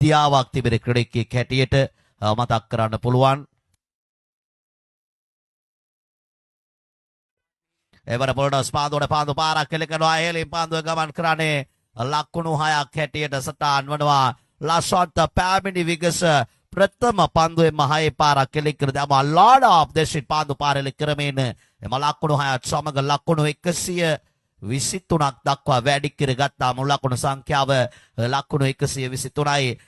විද්‍යාවක් තිබෙන ක්‍රීඩකයෙක් හැටියට මතක් කරන්න පුළුවන්. එවර පොළොස් පාන්දු පාරක් කෙලකනවා එහෙලින් පාන්දුව ගමන් කරන්නේ ලකුණු 6ක් හැටියට සටහන් වනවා. ලසන්ත පැමිණි විගස ප්‍රථම පන්දුවේම 6 පාරක් කෙලකර දමා ලෝඩ් ඔෆ් දෙසින් පාන්දු පාරෙල කරමින් එම ලකුණු 6ත් සමග ලකුණු 123ක් දක්වා වැඩි කර ගත්තා. මුල් ලකුණු සංඛ්‍යාව ලකුණු 123යි.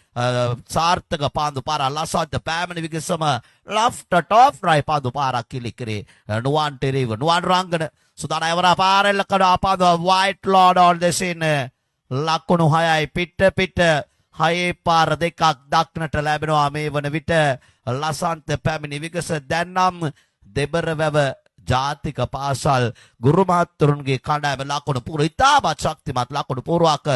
සාර්ථක පාන්දු පාර ලසන්ත පැමිණි විගසම ලෙෆ්ට් ටොප් රයිට් පාන්දු පාරක් කෙලකරේ නුවන් ටෙරිව නුවන් රංගන සුදාන එවර පාරෙල කරා පාන්දුව වයිට් ලෝඩ් ඔෆ් දෙසින් ලකුණු 6යි පිට 6 පාර දෙකක් දක්නට ලැබෙනවා. මේ වන විට ලසන්ත පැමිණි විගස දැන්නම් දෙබරවැව ජාතික පාසල් ගුරු මහත්තුරුන්ගේ කණ්ඩායම ලකුණු පුර ඉතාමත් ශක්තිමත් ලකුණු පුරාක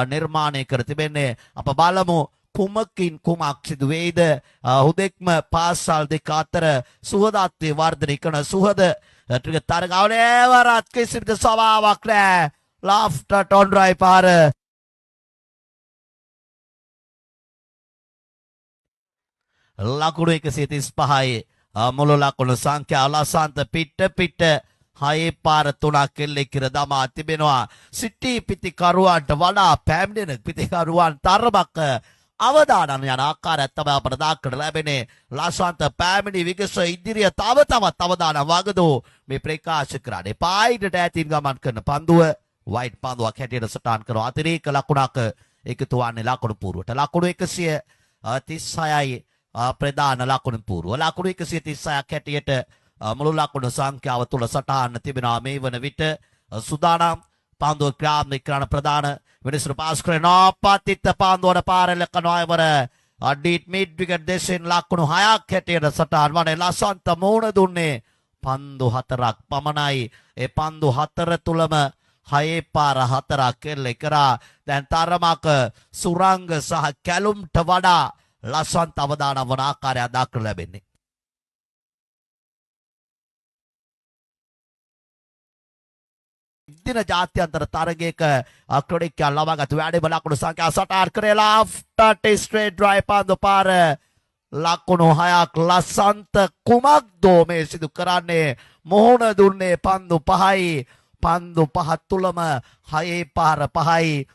නිර්මාණය කර තිබෙන්නේ. අප බලමු කුමකින් කුමක් සිදු වෙයිද. හුදෙක්ම පාසල් දෙක අතර සුහදත්වයේ වර්ධනය කරන සුහද ටික තරගාවනේ වරත් කිසිම සවාවක් නැහැ. ලෙෆ්ට් ටොන් රයි පාර ලකුණු 135යි. මුළු ලකුණු සංඛ්‍යාව ලසන්ත පිට 6 පාර 3ක් එල්ලේ කර දමා තිබෙනවා. සිටි පිටිකරුවන්ට වඩා පැමිණෙන පිටිකරුවන් තරමක අවදානම් යන ආකාරයක් තමයි අපට දක්නට ලැබෙන්නේ. ලසන්ත පැමිණි විගස ඉදිරිය තව තවත් අවදානම් වගදෝ මේ ප්‍රකාශ කරන්නේ. පායිඩට ඇතින් ගමන් කරන පන්දුව වයිට් පන්දුවක් හැටියට සටහන් කරන අතිරේක ලකුණක් එකතු වන්නේ ලකුණු පූර්වට. ලකුණු 136යි ප්‍රධාන ලකුණු පූර්ව. ලකුණු 136ක් හැටියට මුළු ලකුණු සංඛ්‍යාව තුල සටහන් තිබෙනවා. මේ වන විට සුදානම් පන්දුව ක්‍රියාත්මක කරන ප්‍රධාන මිනිස්සු පාස් කරන අපතිත පන්දුවට පාරෙල කනවයවර අඩිට් මිඩ් විකට් දෙසින් ලකුණු 6ක් හැටියට සටහන් වනේ. ලසන්ත මෝණ දුන්නේ පන්දු 4ක් පමණයි. ඒ පන්දු 4 තුලම 6 පාර 4ක් එල්ලේ කරා. දැන් තරමක සුරංග සහ කැලුම්ට වඩා ලසන්ත අවදානම් වන ආකාරය දක්නට ලැබෙන්නේ. දින ජාත්‍යන්තර තරගයක ක්‍රීඩකයන් ලබාගත් වැඩිම ලකුණු සංඛ්‍යාව සටහන් කරේ ලෙෆ්ට් ස්ට්‍රේට් ඩ්‍රයිව් පන්දු පාර ලකුණු 6ක්. ලසන්ත කුමක්දෝ මේ සිදු කරන්නේ. මොහොන දුන්නේ පන්දු 5යි. පන්දු 5 තුලම 6 පාර 5යි.